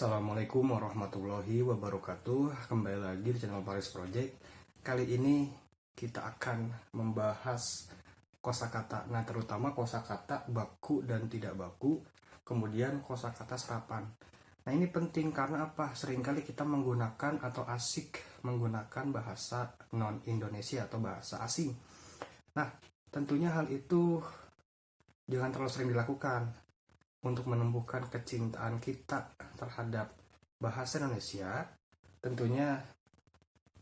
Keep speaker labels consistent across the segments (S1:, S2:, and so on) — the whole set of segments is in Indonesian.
S1: Assalamualaikum warahmatullahi wabarakatuh. Kembali lagi di channel Paris Project. Kali ini kita akan membahas kosakata. Nah, terutama kosakata baku dan tidak baku, kemudian kosakata serapan. Nah, ini penting karena apa? Seringkali kita menggunakan atau asik menggunakan bahasa non-Indonesia atau bahasa asing. Nah, tentunya hal itu jangan terlalu sering dilakukan. Untuk menumbuhkan kecintaan kita terhadap bahasa Indonesia, tentunya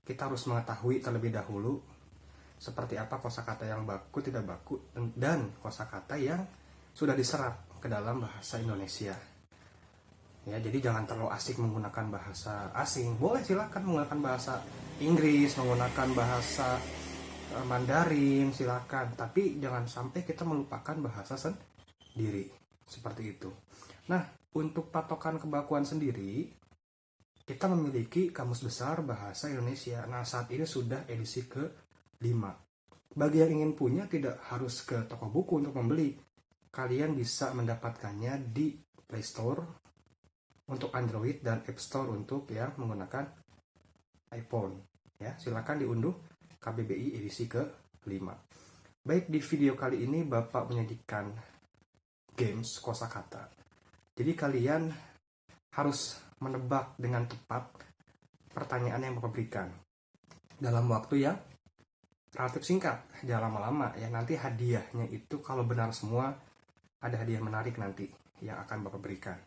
S1: kita harus mengetahui terlebih dahulu seperti apa kosakata yang baku, tidak baku, dan kosakata yang sudah diserap ke dalam bahasa Indonesia. Ya, jadi jangan terlalu asik menggunakan bahasa asing. Boleh silakan menggunakan bahasa Inggris, menggunakan bahasa Mandarin, silakan. Tapi jangan sampai kita melupakan bahasa sendiri. Seperti itu. Nah, untuk patokan kebakuan sendiri, kita memiliki Kamus Besar Bahasa Indonesia. Nah, saat ini sudah edisi ke-5. Bagi yang ingin punya, tidak harus ke toko buku untuk membeli. Kalian bisa mendapatkannya di Play Store untuk Android dan App Store untuk yang menggunakan iPhone. Ya, silakan diunduh KBBI edisi ke-5. Baik, di video kali ini Bapak menyajikan games kosakata. Jadi kalian harus menebak dengan tepat pertanyaan yang Bapak berikan dalam waktu yang relatif singkat, jangan lama-lama ya. Nanti hadiahnya itu kalau benar semua ada hadiah menarik nanti yang akan Bapak berikan.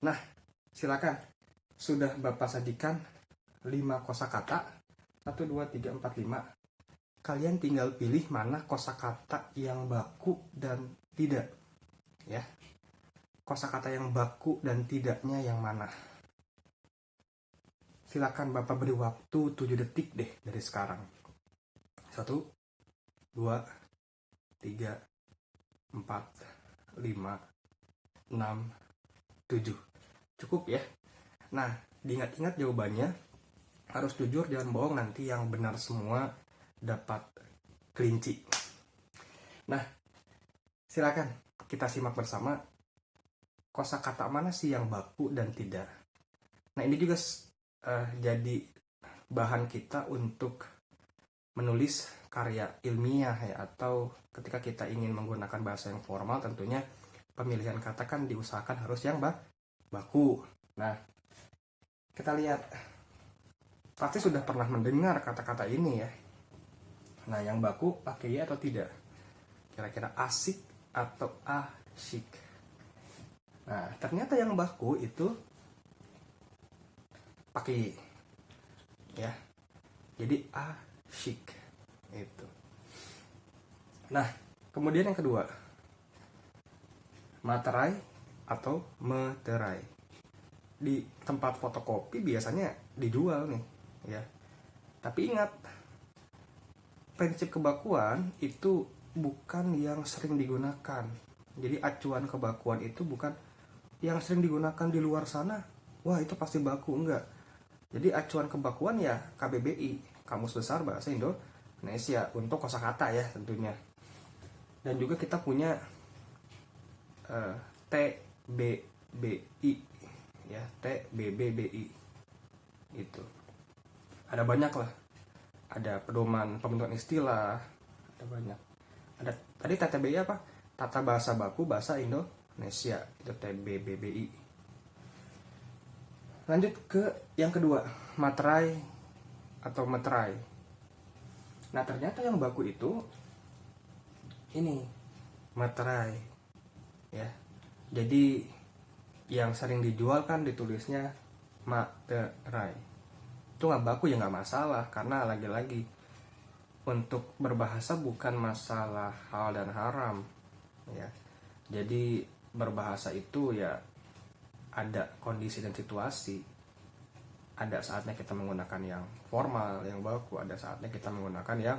S1: Nah, silakan. Sudah Bapak sajikan 5 kosakata. 1 2 3 4 5. Kalian tinggal pilih mana kosakata yang baku dan tidak. Ya, kosakata yang baku dan tidaknya yang mana? Silakan Bapak beri waktu 7 detik deh dari sekarang. 1 2 3 4 5 6 7. Cukup ya. Nah, diingat-ingat jawabannya. Harus jujur, jangan bohong, nanti yang benar semua dapat kelinci. Nah, silakan kita simak bersama kosakata mana sih yang baku dan tidak. Nah, ini juga jadi bahan kita untuk menulis karya ilmiah ya, atau ketika kita ingin menggunakan bahasa yang formal, tentunya pemilihan kata kan diusahakan harus yang baku. Nah, kita lihat, pasti sudah pernah mendengar kata-kata ini ya. Nah, yang baku pakai ya atau tidak? Kira-kira asik atau asyik. Nah, ternyata yang baku itu pakai ya. Jadi asyik itu. Nah, kemudian yang kedua, materai atau meterai. Di tempat fotokopi biasanya dijual nih ya. Tapi ingat, prinsip kebakuan itu bukan yang sering digunakan. Jadi acuan kebakuan itu bukan yang sering digunakan di luar sana. Wah, itu pasti baku, enggak. Jadi acuan kebakuan ya KBBI, Kamus Besar Bahasa Indonesia, untuk kosakata ya tentunya. Dan juga kita punya TBBI ya, TBBBI itu. Ada banyak lah. Ada pedoman pembentukan istilah, ada banyak. Ada tadi TTBI apa? Tata Bahasa Baku Bahasa Indonesia, itu TBBBI. Lanjut ke yang kedua, materai atau meterai. Nah, ternyata yang baku itu ini meterai ya. Jadi yang sering dijual kan ditulisnya materai. Itu nggak baku ya nggak masalah, karena lagi-lagi untuk berbahasa bukan masalah halal dan haram ya. Jadi berbahasa itu ya ada kondisi dan situasi. Ada saatnya kita menggunakan yang formal, yang baku, ada saatnya kita menggunakan yang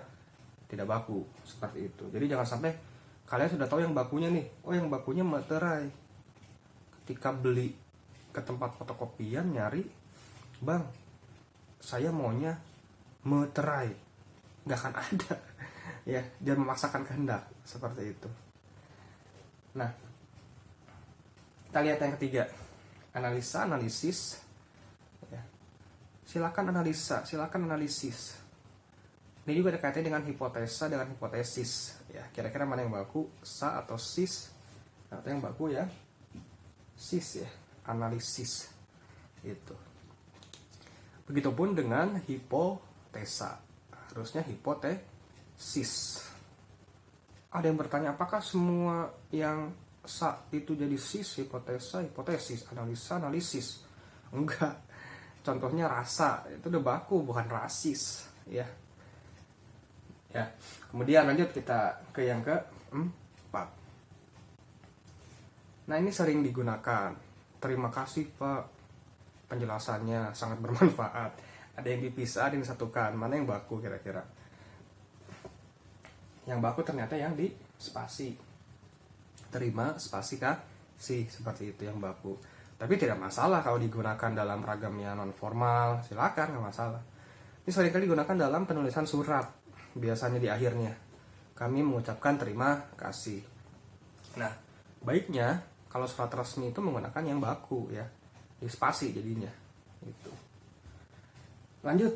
S1: tidak baku, seperti itu. Jadi jangan sampai kalian sudah tahu yang bakunya nih, oh yang bakunya materai. Ketika beli ke tempat fotokopian nyari, "Bang, saya maunya meterai." Nggak akan ada ya, jangan memaksakan kehendak seperti itu. Nah, kita lihat yang ketiga, analisa, analisis, ya. Silakan analisa, silakan analisis. Ini juga ada kaitannya dengan hipotesa, dengan hipotesis, ya. Kira-kira mana yang baku, sa atau sis? Atau yang baku ya, sis ya, analisis. Itu. Begitupun dengan hipotesa, harusnya hipotesis. Ada yang bertanya, apakah semua yang sa itu jadi sis, hipotesa, hipotesis, analisa, analisis? Enggak. Contohnya rasa, itu udah baku, bukan rasis, ya. Ya. Kemudian lanjut kita ke yang keempat. Nah, ini sering digunakan. Terima kasih Pak, penjelasannya sangat bermanfaat. Ada yang dipisah, ada yang disatukan. Mana yang baku kira-kira? Yang baku ternyata yang di spasi. Terima, spasi, kasih. Seperti itu yang baku. Tapi tidak masalah kalau digunakan dalam ragamnya non formal. Silakan, nggak masalah. Ini seringkali digunakan dalam penulisan surat. Biasanya di akhirnya. Kami mengucapkan terima kasih. Nah, baiknya kalau surat resmi itu menggunakan yang baku ya. Di spasi jadinya. Itu. Lanjut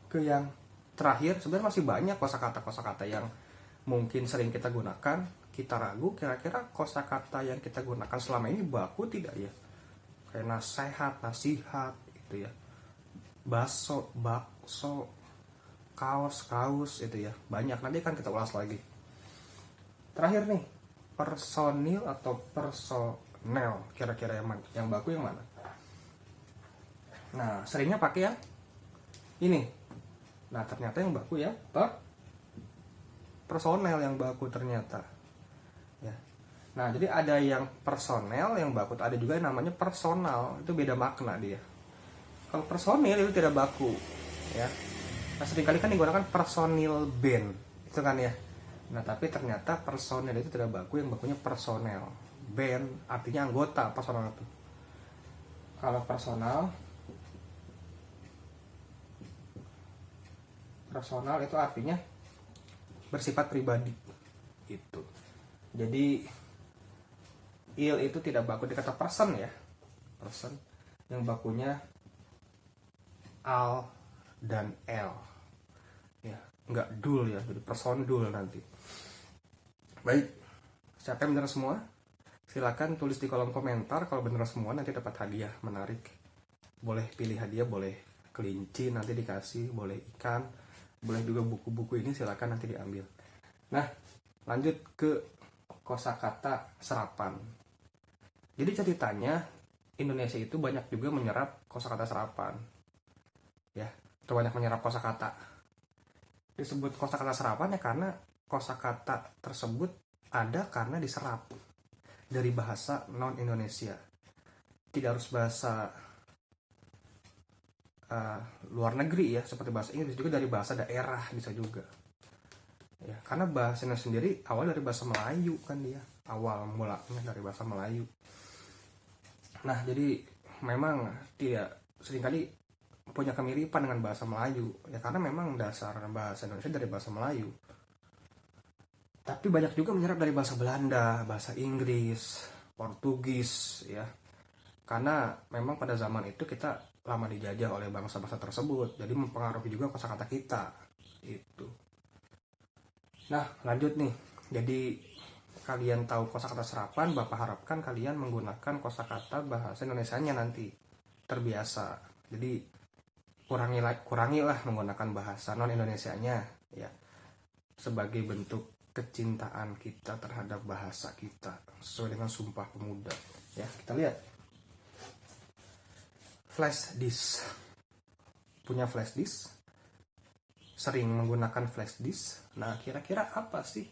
S1: ke yang terakhir. Sebenarnya masih banyak kosakata-kosakata yang mungkin sering kita gunakan. Kita ragu kira-kira kosakata yang kita gunakan selama ini baku tidak ya? Kayak nasihat, nasihat itu ya. Baso, bakso, kaos itu ya. Banyak, nanti kan kita ulas lagi. Terakhir nih, personil atau personel, kira-kira yang baku yang mana? Nah, seringnya pakai yang ini. Nah, ternyata yang baku ya personel yang baku ternyata. Ya. Nah, jadi ada yang personel yang baku, ada juga yang namanya personal. Itu beda makna dia. Kalau personil itu tidak baku, ya. Nah, seringkali kan digunakan personil band, itu kan ya. Nah, tapi ternyata personel itu tidak baku, yang bakunya personel. Band artinya anggota, personal itu. Kalau personal itu artinya bersifat pribadi. Itu. Jadi il itu tidak baku di kata person ya. Person yang bakunya al dan l. Ya, enggak dul ya, jadi person dul nanti. Baik. Siapa yang benar semua? Silakan tulis di kolom komentar. Kalau benar semua nanti dapat hadiah menarik. Boleh pilih hadiah, boleh kelinci nanti dikasih, boleh ikan, boleh juga buku-buku ini, silakan nanti diambil. Nah, lanjut ke kosakata serapan. Jadi ceritanya Indonesia itu banyak juga menyerap kosakata serapan. Ya, itu banyak menyerap kosakata. Disebut kosakata serapan ya karena kosakata tersebut ada karena diserap dari bahasa non Indonesia. Tidak harus bahasa luar negeri ya, seperti bahasa Inggris, juga dari bahasa daerah bisa juga. Ya, karena bahasanya sendiri awal dari bahasa Melayu kan dia, awal mulanya dari bahasa Melayu. Nah, jadi memang tidak seringkali punya kemiripan dengan bahasa Melayu ya, karena memang dasar bahasa Indonesia dari bahasa Melayu. Tapi banyak juga menyerap dari bahasa Belanda, bahasa Inggris, Portugis ya. Karena memang pada zaman itu kita lama dijajah oleh bangsa-bangsa tersebut, jadi mempengaruhi juga kosakata kita. Itu. Nah, lanjut nih. Jadi kalian tahu kosakata serapan, Bapak harapkan kalian menggunakan kosakata bahasa Indonesianya nanti terbiasa. Jadi kurangilah menggunakan bahasa non Indonesianya ya. Sebagai bentuk kecintaan kita terhadap bahasa kita sesuai dengan Sumpah Pemuda. Ya, kita lihat. Flash disk. Punya flash disk? Sering menggunakan flash disk. Nah, kira-kira apa sih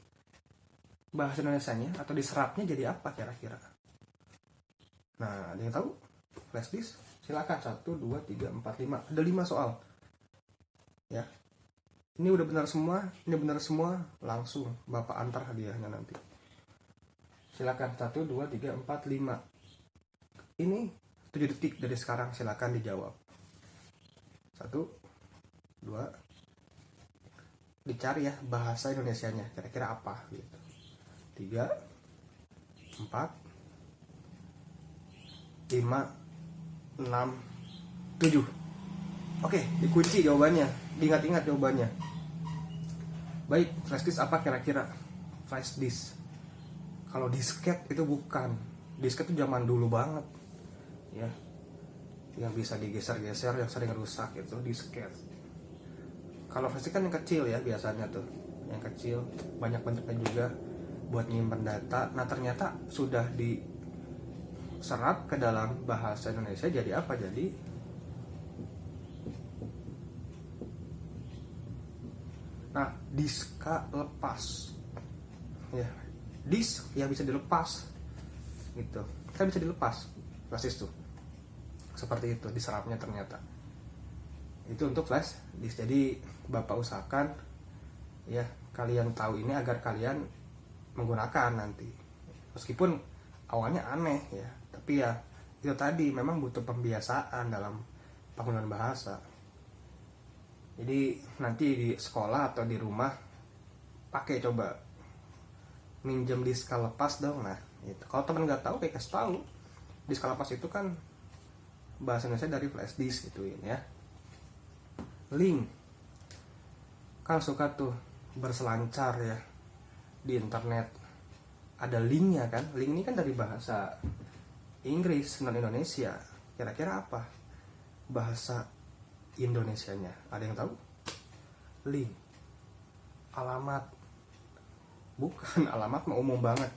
S1: bahasa Indonesianya atau diserapnya jadi apa kira-kira? Nah, ada yang tahu? Flash disk? Silakan 1 2 3 4 5. Ada 5 soal. Ya. Ini udah benar semua, ini benar semua, langsung Bapak antar hadiahnya nanti. Silakan 1 2 3 4 5. Ini 7 detik dari sekarang, silakan dijawab. 1 2, dicari ya bahasa Indonesianya kira-kira apa gitu. 3 4 5, 6, 7. Oke, dikunci jawabannya. Diingat-ingat jawabannya. Baik, flash disk apa kira-kira? Flash disk. Kalau disket itu bukan. Disket itu zaman dulu banget. Ya. Yang bisa digeser-geser, yang sering rusak itu disket. Kalau flash disk kan yang kecil ya biasanya tuh. Yang kecil, banyak bentuknya juga buat nyimpen data. Nah, ternyata sudah diserap ke dalam bahasa Indonesia jadi apa? Jadi diska lepas. Ya, disk yang bisa dilepas. Gitu. Kan bisa dilepas flash disk tuh. Seperti itu diserapnya ternyata. Itu untuk flash disk. Jadi Bapak usahakan ya kalian tahu ini agar kalian menggunakan nanti. Meskipun awalnya aneh ya, tapi ya itu tadi memang butuh pembiasaan dalam penggunaan bahasa. Jadi nanti di sekolah atau di rumah pakai coba minjem diska lepas dong. Nah, itu. Kalau teman nggak tahu kayak kasih tahu. Diska lepas itu kan bahasa Indonesia dari flash disk gituin ya. Link. Kan suka tuh berselancar ya di internet. Ada linknya kan. Link ini kan dari bahasa Inggris, non Indonesia. Kira-kira apa bahasa Indonesianya? Ada yang tahu? Link. Alamat. Bukan, alamat mah umum banget.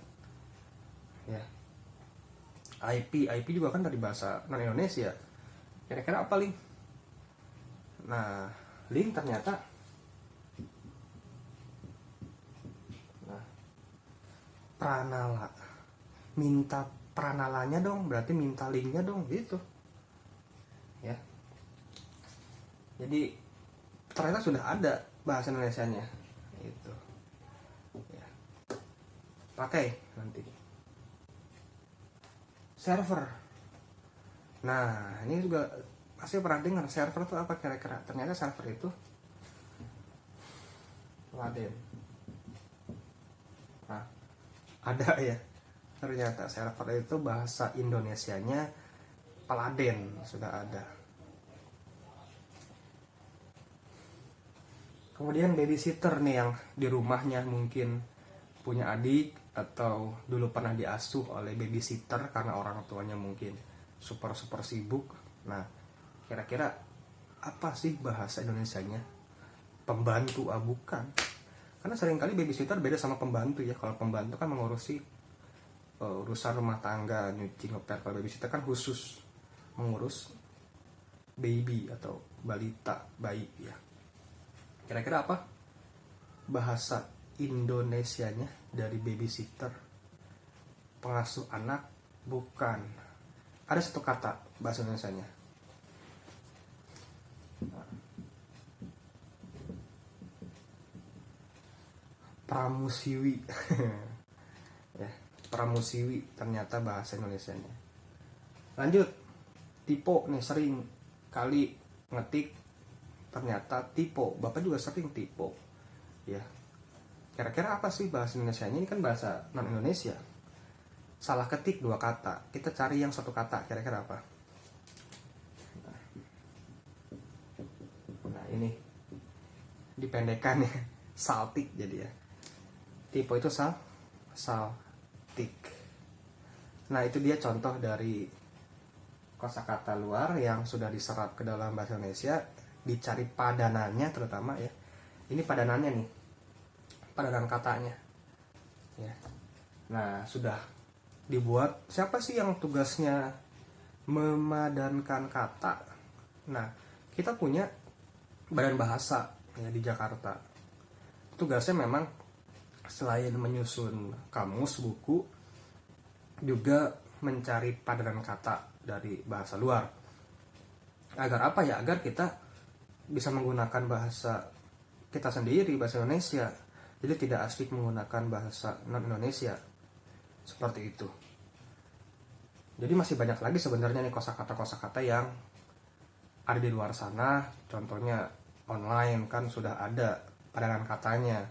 S1: Ya. IP juga kan dari bahasa non Indonesia. Kira-kira apa link? Nah, link ternyata pranala. Minta pranalanya dong, berarti minta linknya dong gitu. Ya. Jadi ternyata sudah ada bahasa Indonesianya itu. Ya. Pakai nanti. Server. Nah, ini juga pasti pernah dengar server itu apa kira-kira? Ternyata server itu Laden. Nah, ada ya. Ternyata server itu bahasa Indonesianya Peladen, sudah ada. Kemudian babysitter nih yang di rumahnya mungkin punya adik atau dulu pernah diasuh oleh babysitter karena orang tuanya mungkin super sibuk. Nah, kira-kira apa sih bahasa Indonesianya? Pembantu, bukan. Karena seringkali babysitter beda sama pembantu ya. Kalau pembantu kan mengurusi urusan rumah tangga, nyuci, ngepel. Kalau babysitter kan khusus mengurus baby atau balita, bayi ya. Kira-kira apa bahasa Indonesianya dari babysitter? Pengasuh anak? Bukan. Ada satu kata bahasa Indonesianya. Pramusiwi. Ya, pramusiwi ternyata bahasa Indonesianya. Lanjut. Tipo nih sering kali ngetik ternyata tipo. Bapak juga sering tipo. Ya. Kira-kira apa sih bahasa Indonesianya? Ini kan bahasa non Indonesia. Salah ketik 2 kata. Kita cari yang 1 kata. Kira-kira apa? Nah, ini dipendekan ya. Saltik jadi ya. Tipo itu saltik. Nah, itu dia contoh dari kosakata luar yang sudah diserap ke dalam bahasa Indonesia. Dicari padanannya terutama ya. Ini padanannya nih. Padanan katanya. Ya. Nah, sudah dibuat. Siapa sih yang tugasnya memadankan kata? Nah, kita punya badan bahasa ya di Jakarta. Tugasnya memang selain menyusun kamus buku, juga mencari padanan kata dari bahasa luar. Agar apa ya? Agar kita bisa menggunakan bahasa kita sendiri, bahasa Indonesia. Jadi tidak asik menggunakan bahasa non-Indonesia. Seperti itu. Jadi masih banyak lagi sebenarnya nih kosakata-kosakata yang ada di luar sana. Contohnya online kan sudah ada padanan katanya.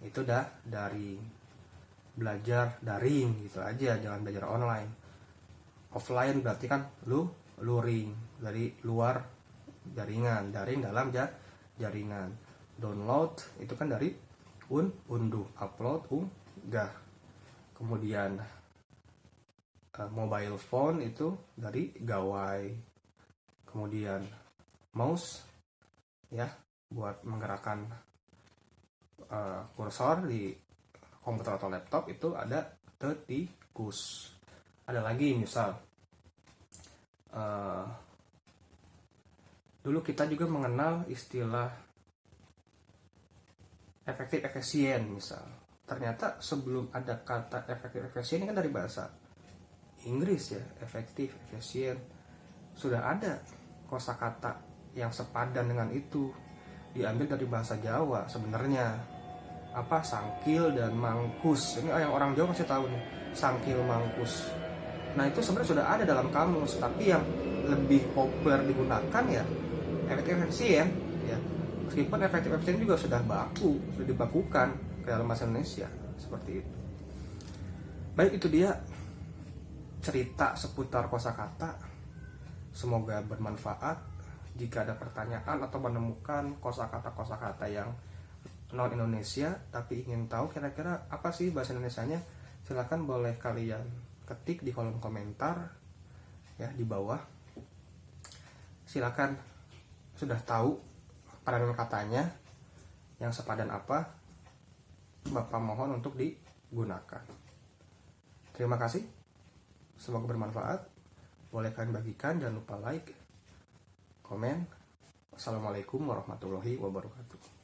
S1: Itu dah dari belajar daring gitu aja, jangan belajar online. Offline berarti kan luring, dari luar jaringan, daring dalam jaringan. Download itu kan dari unduh, upload unggah. Kemudian mobile phone itu dari gawai. Kemudian mouse ya buat menggerakkan kursor di komputer atau laptop itu ada tikus. Ada lagi misal dulu kita juga mengenal istilah efektif efisien misal. Ternyata sebelum ada kata efektif efisien ini kan dari bahasa Inggris ya, efektif efisien. Sudah ada kosakata yang sepadan dengan itu, diambil dari bahasa Jawa sebenarnya. Apa sangkil dan mangkus. Ini yang orang Jawa pasti tahu nih, sangkil mangkus. Nah itu sebenarnya sudah ada dalam kamus, tapi yang lebih populer digunakan ya efektif efisien ya. Meskipun efektif efisien juga sudah dibakukan ke dalam bahasa Indonesia seperti itu. Baik, itu dia cerita seputar kosakata. Semoga bermanfaat. Jika ada pertanyaan atau menemukan kosakata yang non Indonesia tapi ingin tahu kira-kira apa sih bahasa Indonesianya, silakan boleh kalian ketik di kolom komentar ya di bawah. Silakan, sudah tahu padanan katanya yang sepadan apa, Bapak mohon untuk digunakan. Terima kasih, semoga bermanfaat. Boleh kalian bagikan, jangan lupa like, komen. Assalamualaikum warahmatullahi wabarakatuh.